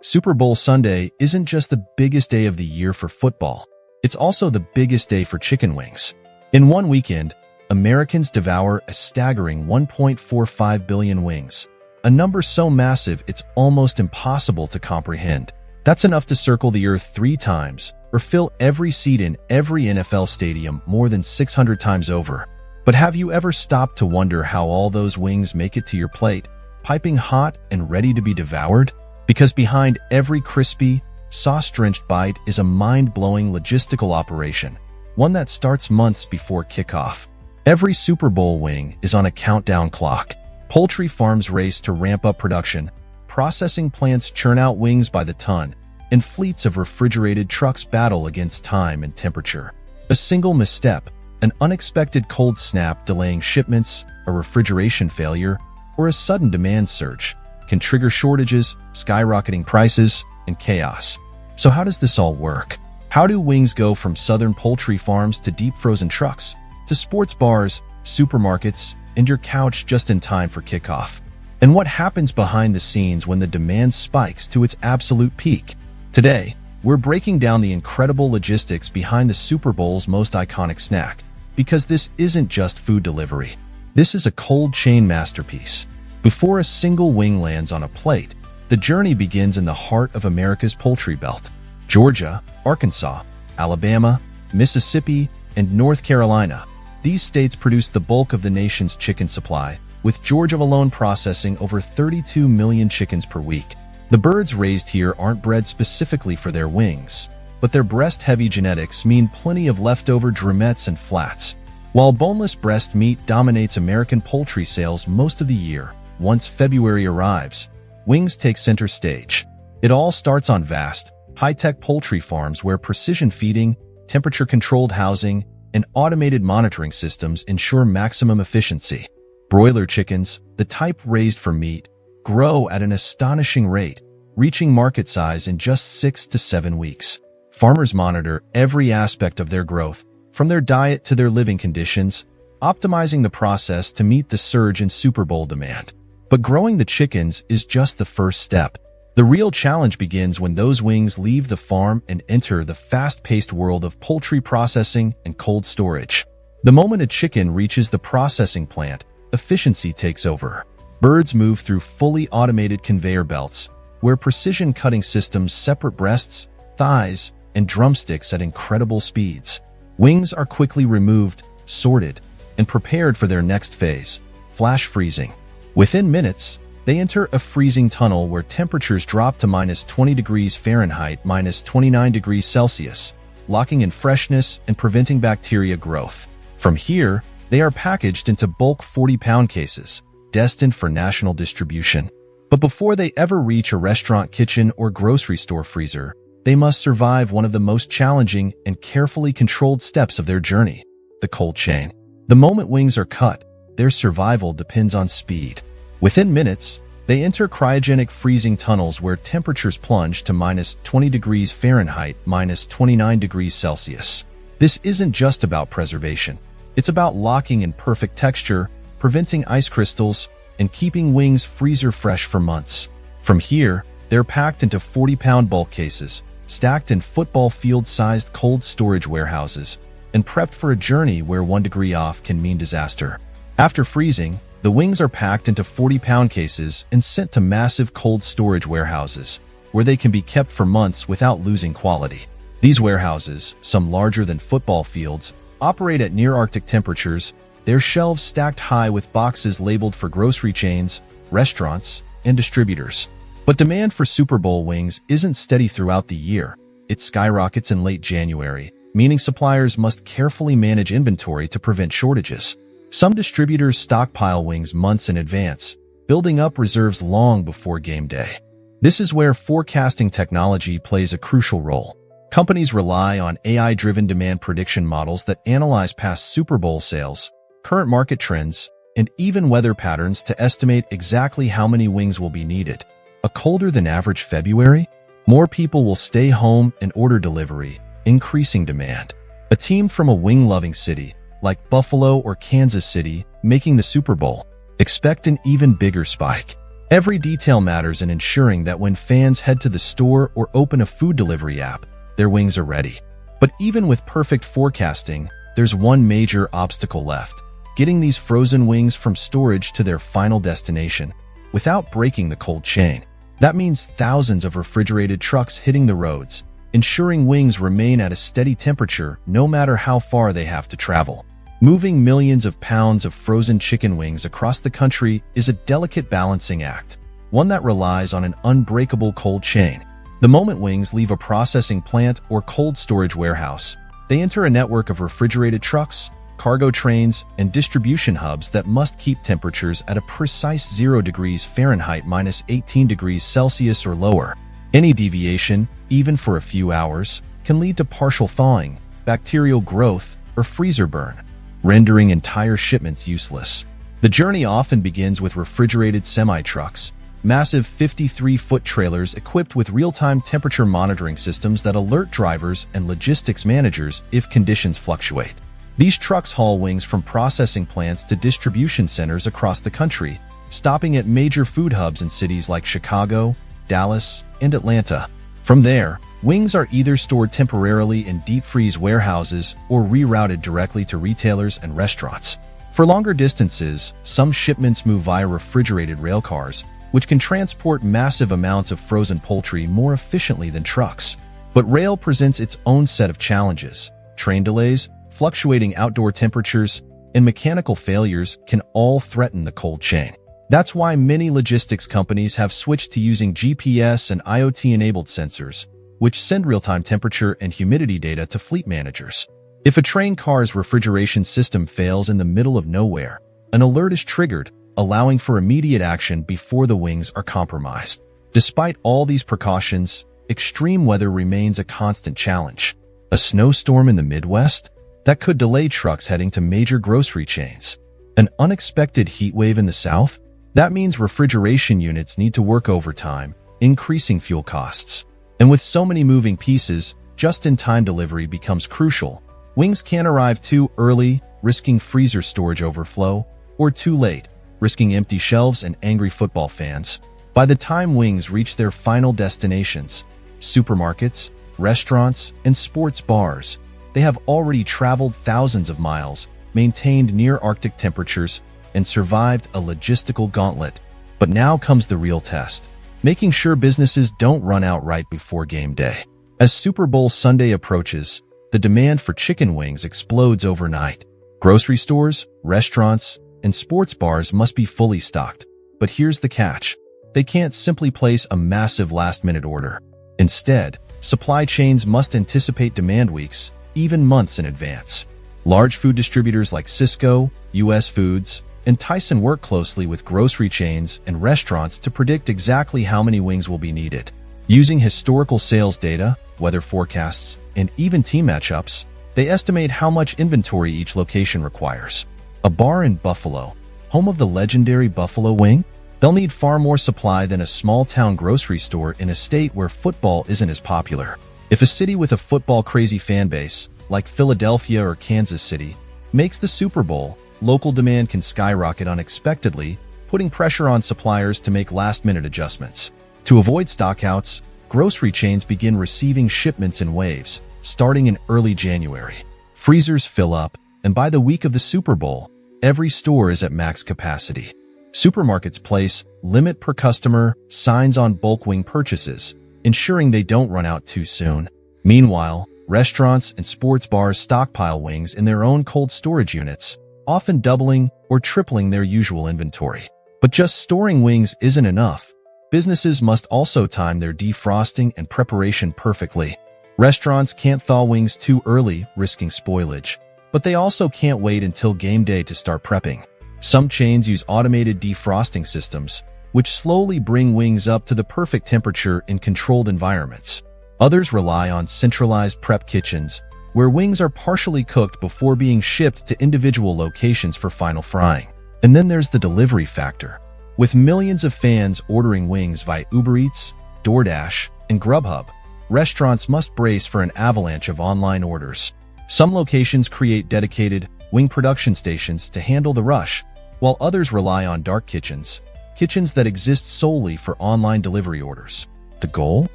Super Bowl Sunday isn't just the biggest day of the year for football, it's also the biggest day for chicken wings. In one weekend, Americans devour a staggering 1.45 billion wings, a number so massive it's almost impossible to comprehend. That's enough to circle the earth 3 times, or fill every seat in every NFL stadium more than 600 times over. But have you ever stopped to wonder how all those wings make it to your plate, piping hot and ready to be devoured? Because behind every crispy, sauce-drenched bite is a mind-blowing logistical operation, one that starts months before kickoff. Every Super Bowl wing is on a countdown clock. Poultry farms race to ramp up production, processing plants churn out wings by the ton, and fleets of refrigerated trucks battle against time and temperature. A single misstep, an unexpected cold snap delaying shipments, a refrigeration failure, or a sudden demand surge can trigger shortages, skyrocketing prices, and chaos. So how does this all work? How do wings go from southern poultry farms to deep frozen trucks, to sports bars, supermarkets, and your couch just in time for kickoff? And what happens behind the scenes when the demand spikes to its absolute peak? Today, we're breaking down the incredible logistics behind the Super Bowl's most iconic snack, because this isn't just food delivery. This is a cold chain masterpiece. Before a single wing lands on a plate, the journey begins in the heart of America's poultry belt. Georgia, Arkansas, Alabama, Mississippi, and North Carolina. These states produce the bulk of the nation's chicken supply, with Georgia alone processing over 32 million chickens per week. The birds raised here aren't bred specifically for their wings, but their breast-heavy genetics mean plenty of leftover drumettes and flats. While boneless breast meat dominates American poultry sales most of the year, once February arrives, wings take center stage. It all starts on vast, high-tech poultry farms where precision feeding, temperature-controlled housing, and automated monitoring systems ensure maximum efficiency. Broiler chickens, the type raised for meat, grow at an astonishing rate, reaching market size in just 6 to 7 weeks. Farmers monitor every aspect of their growth, from their diet to their living conditions, optimizing the process to meet the surge in Super Bowl demand. But growing the chickens is just the first step. The real challenge begins when those wings leave the farm and enter the fast-paced world of poultry processing and cold storage. The moment a chicken reaches the processing plant, efficiency takes over. Birds move through fully automated conveyor belts, where precision cutting systems separate breasts, thighs, and drumsticks at incredible speeds. Wings are quickly removed, sorted, and prepared for their next phase, flash freezing. Within minutes, they enter a freezing tunnel where temperatures drop to -20 degrees Fahrenheit, -29 degrees Celsius, locking in freshness and preventing bacteria growth. From here, they are packaged into bulk 40-pound cases, destined for national distribution. But before they ever reach a restaurant kitchen or grocery store freezer, they must survive one of the most challenging and carefully controlled steps of their journey, the cold chain. The moment wings are cut, their survival depends on speed. Within minutes, they enter cryogenic freezing tunnels where temperatures plunge to -20 degrees Fahrenheit, -29 degrees Celsius. This isn't just about preservation. It's about locking in perfect texture, preventing ice crystals, and keeping wings freezer fresh for months. From here, they're packed into 40-pound bulk cases, stacked in football field-sized cold storage warehouses, and prepped for a journey where 1 degree off can mean disaster. After freezing, the wings are packed into 40-pound cases and sent to massive cold storage warehouses, where they can be kept for months without losing quality. These warehouses, some larger than football fields, operate at near-Arctic temperatures, their shelves stacked high with boxes labeled for grocery chains, restaurants, and distributors. But demand for Super Bowl wings isn't steady throughout the year. It skyrockets in late January, meaning suppliers must carefully manage inventory to prevent shortages. Some distributors stockpile wings months in advance, building up reserves long before game day. This is where forecasting technology plays a crucial role. Companies rely on AI-driven demand prediction models that analyze past Super Bowl sales, current market trends, and even weather patterns to estimate exactly how many wings will be needed. A colder than average February? More people will stay home and order delivery, increasing demand. A team from a wing-loving city, like Buffalo or Kansas City, making the Super Bowl, expect an even bigger spike. Every detail matters in ensuring that when fans head to the store or open a food delivery app, their wings are ready. But even with perfect forecasting, there's one major obstacle left: getting these frozen wings from storage to their final destination without breaking the cold chain. That means thousands of refrigerated trucks hitting the roads, ensuring wings remain at a steady temperature no matter how far they have to travel. Moving millions of pounds of frozen chicken wings across the country is a delicate balancing act, one that relies on an unbreakable cold chain. The moment wings leave a processing plant or cold storage warehouse, they enter a network of refrigerated trucks, cargo trains, and distribution hubs that must keep temperatures at a precise 0 degrees Fahrenheit minus 18 degrees Celsius or lower. Any deviation, even for a few hours, can lead to partial thawing, bacterial growth, or freezer burn, rendering entire shipments useless. The journey often begins with refrigerated semi-trucks, massive 53-foot trailers equipped with real-time temperature monitoring systems that alert drivers and logistics managers if conditions fluctuate. These trucks haul wings from processing plants to distribution centers across the country, stopping at major food hubs in cities like Chicago, Dallas, and Atlanta. From there, wings are either stored temporarily in deep-freeze warehouses or rerouted directly to retailers and restaurants. For longer distances, some shipments move via refrigerated rail cars, which can transport massive amounts of frozen poultry more efficiently than trucks. But rail presents its own set of challenges. Train delays, fluctuating outdoor temperatures, and mechanical failures can all threaten the cold chain. That's why many logistics companies have switched to using GPS and IoT-enabled sensors, which send real-time temperature and humidity data to fleet managers. If a train car's refrigeration system fails in the middle of nowhere, an alert is triggered, allowing for immediate action before the wings are compromised. Despite all these precautions, extreme weather remains a constant challenge. A snowstorm in the Midwest? That could delay trucks heading to major grocery chains. An unexpected heat wave in the South? That means refrigeration units need to work overtime, increasing fuel costs. And with so many moving pieces, just-in-time delivery becomes crucial. Wings can't arrive too early, risking freezer storage overflow, or too late, risking empty shelves and angry football fans. By the time wings reach their final destinations, supermarkets, restaurants, and sports bars, they have already traveled thousands of miles, maintained near Arctic temperatures, and survived a logistical gauntlet. But now comes the real test, making sure businesses don't run out right before game day. As Super Bowl Sunday approaches, the demand for chicken wings explodes overnight. Grocery stores, restaurants, and sports bars must be fully stocked. But here's the catch. They can't simply place a massive last-minute order. Instead, supply chains must anticipate demand weeks, even months in advance. Large food distributors like Sysco, US Foods, and Tyson work closely with grocery chains and restaurants to predict exactly how many wings will be needed. Using historical sales data, weather forecasts, and even team matchups, they estimate how much inventory each location requires. A bar in Buffalo, home of the legendary Buffalo Wing? They'll need far more supply than a small-town grocery store in a state where football isn't as popular. If a city with a football-crazy fan base, like Philadelphia or Kansas City, makes the Super Bowl, local demand can skyrocket unexpectedly, putting pressure on suppliers to make last-minute adjustments. To avoid stockouts, grocery chains begin receiving shipments in waves, starting in early January. Freezers fill up, and by the week of the Super Bowl, every store is at max capacity. Supermarkets place limit per customer signs on bulk wing purchases, ensuring they don't run out too soon. Meanwhile, restaurants and sports bars stockpile wings in their own cold storage units, often doubling or tripling their usual inventory. But just storing wings isn't enough. Businesses must also time their defrosting and preparation perfectly. Restaurants can't thaw wings too early, risking spoilage. But they also can't wait until game day to start prepping. Some chains use automated defrosting systems, which slowly bring wings up to the perfect temperature in controlled environments. Others rely on centralized prep kitchens, where wings are partially cooked before being shipped to individual locations for final frying. And then there's the delivery factor. With millions of fans ordering wings via Uber Eats, DoorDash, and Grubhub, restaurants must brace for an avalanche of online orders. Some locations create dedicated wing production stations to handle the rush, while others rely on dark kitchens, kitchens that exist solely for online delivery orders. The goal?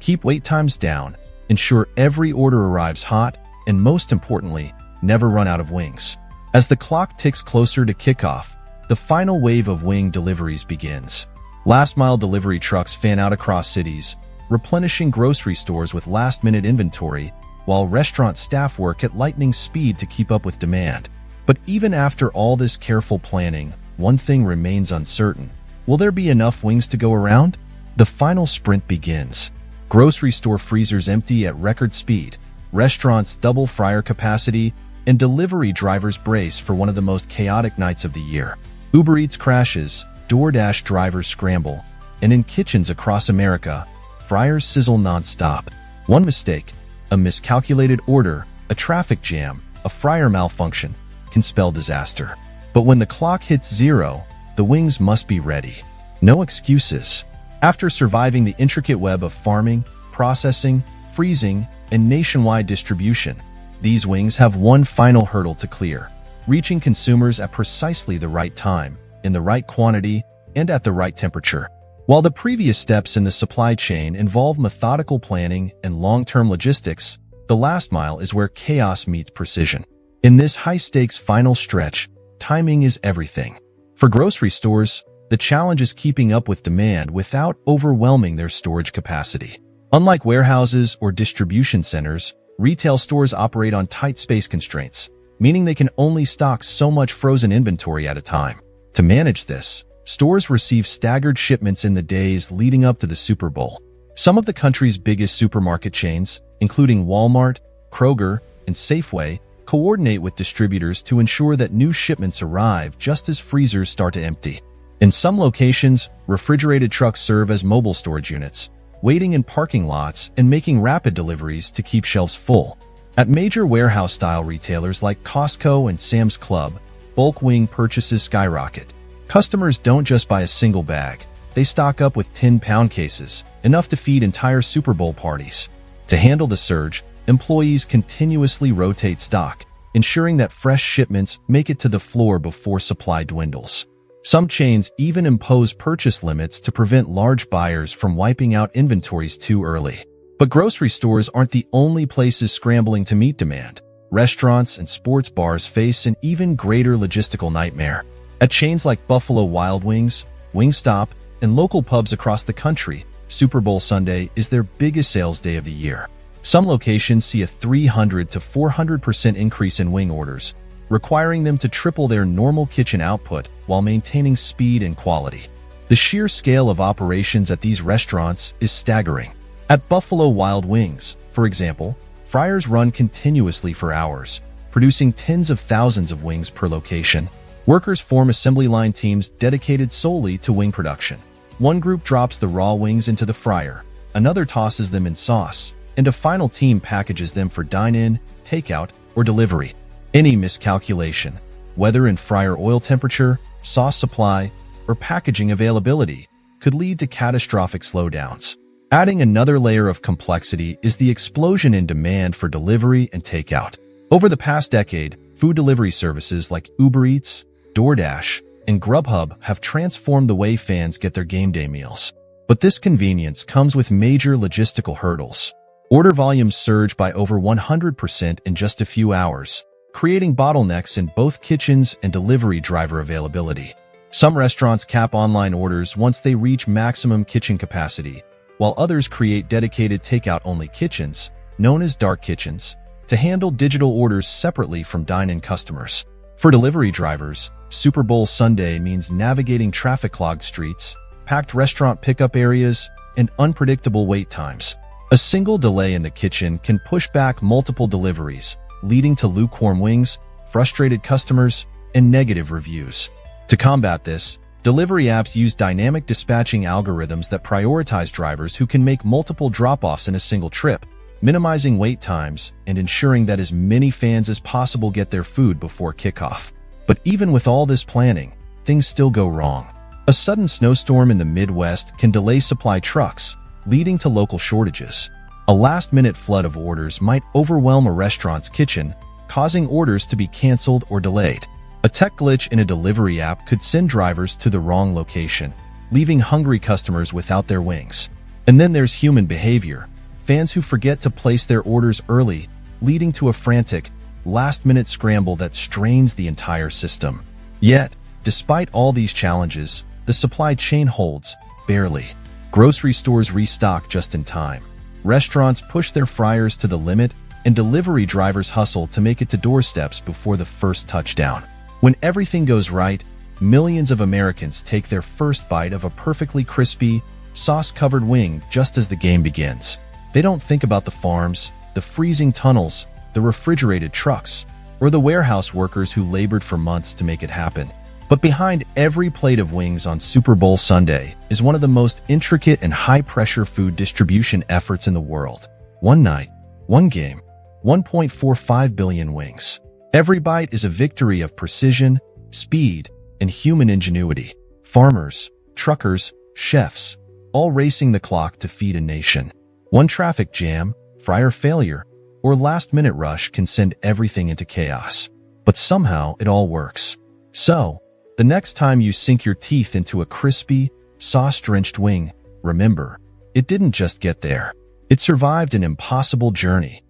Keep wait times down, ensure every order arrives hot, and most importantly, never run out of wings. As the clock ticks closer to kickoff, the final wave of wing deliveries begins. Last-mile delivery trucks fan out across cities, replenishing grocery stores with last-minute inventory, while restaurant staff work at lightning speed to keep up with demand. But even after all this careful planning, one thing remains uncertain. Will there be enough wings to go around? The final sprint begins. Grocery store freezers empty at record speed, restaurants double fryer capacity, and delivery drivers brace for one of the most chaotic nights of the year. Uber Eats crashes, DoorDash drivers scramble, and in kitchens across America, fryers sizzle non-stop. One mistake, a miscalculated order, a traffic jam, a fryer malfunction can spell disaster. But when the clock hits zero, the wings must be ready. No excuses. After surviving the intricate web of farming, processing, freezing, and nationwide distribution, these wings have one final hurdle to clear: reaching consumers at precisely the right time, in the right quantity, and at the right temperature. While the previous steps in the supply chain involve methodical planning and long-term logistics, the last mile is where chaos meets precision. In this high-stakes final stretch, timing is everything. For grocery stores, the challenge is keeping up with demand without overwhelming their storage capacity. Unlike warehouses or distribution centers, retail stores operate on tight space constraints, meaning they can only stock so much frozen inventory at a time. To manage this, stores receive staggered shipments in the days leading up to the Super Bowl. Some of the country's biggest supermarket chains, including Walmart, Kroger, and Safeway, coordinate with distributors to ensure that new shipments arrive just as freezers start to empty. In some locations, refrigerated trucks serve as mobile storage units, waiting in parking lots and making rapid deliveries to keep shelves full. At major warehouse-style retailers like Costco and Sam's Club, bulk wing purchases skyrocket. Customers don't just buy a single bag. They stock up with 10-pound cases, enough to feed entire Super Bowl parties. To handle the surge, employees continuously rotate stock, ensuring that fresh shipments make it to the floor before supply dwindles. Some chains even impose purchase limits to prevent large buyers from wiping out inventories too early. But grocery stores aren't the only places scrambling to meet demand. Restaurants and sports bars face an even greater logistical nightmare. At chains like Buffalo Wild Wings, Wingstop, and local pubs across the country, Super Bowl Sunday is their biggest sales day of the year. Some locations see a 300 to 400% increase in wing orders, requiring them to triple their normal kitchen output while maintaining speed and quality. The sheer scale of operations at these restaurants is staggering. At Buffalo Wild Wings, for example, fryers run continuously for hours, producing tens of thousands of wings per location. Workers form assembly line teams dedicated solely to wing production. One group drops the raw wings into the fryer, another tosses them in sauce, and a final team packages them for dine-in, takeout, or delivery. Any miscalculation, whether in fryer oil temperature, sauce supply, or packaging availability, could lead to catastrophic slowdowns. Adding another layer of complexity is the explosion in demand for delivery and takeout. Over the past decade, food delivery services like Uber Eats, DoorDash, and Grubhub have transformed the way fans get their game day meals. But this convenience comes with major logistical hurdles. Order volumes surge by over 100% in just a few hours, creating bottlenecks in both kitchens and delivery driver availability. Some restaurants cap online orders once they reach maximum kitchen capacity, while others create dedicated takeout-only kitchens, known as dark kitchens, to handle digital orders separately from dine-in customers. For delivery drivers, Super Bowl Sunday means navigating traffic-clogged streets, packed restaurant pickup areas, and unpredictable wait times. A single delay in the kitchen can push back multiple deliveries, leading to lukewarm wings, frustrated customers, and negative reviews. To combat this, delivery apps use dynamic dispatching algorithms that prioritize drivers who can make multiple drop-offs in a single trip, minimizing wait times and ensuring that as many fans as possible get their food before kickoff. But even with all this planning, things still go wrong. A sudden snowstorm in the Midwest can delay supply trucks, leading to local shortages. A last-minute flood of orders might overwhelm a restaurant's kitchen, causing orders to be canceled or delayed. A tech glitch in a delivery app could send drivers to the wrong location, leaving hungry customers without their wings. And then there's human behavior. Fans who forget to place their orders early, leading to a frantic, last-minute scramble that strains the entire system. Yet, despite all these challenges, the supply chain holds, barely. Grocery stores restock just in time. Restaurants push their fryers to the limit, and delivery drivers hustle to make it to doorsteps before the first touchdown. When everything goes right, millions of Americans take their first bite of a perfectly crispy, sauce-covered wing just as the game begins. They don't think about the farms, the freezing tunnels, the refrigerated trucks, or the warehouse workers who labored for months to make it happen. But behind every plate of wings on Super Bowl Sunday is one of the most intricate and high-pressure food distribution efforts in the world. One night, one game, 1.45 billion wings. Every bite is a victory of precision, speed, and human ingenuity. Farmers, truckers, chefs, all racing the clock to feed a nation. One traffic jam, fryer failure, or last-minute rush can send everything into chaos. But somehow it all works. So, the next time you sink your teeth into a crispy, sauce-drenched wing, remember, it didn't just get there. It survived an impossible journey.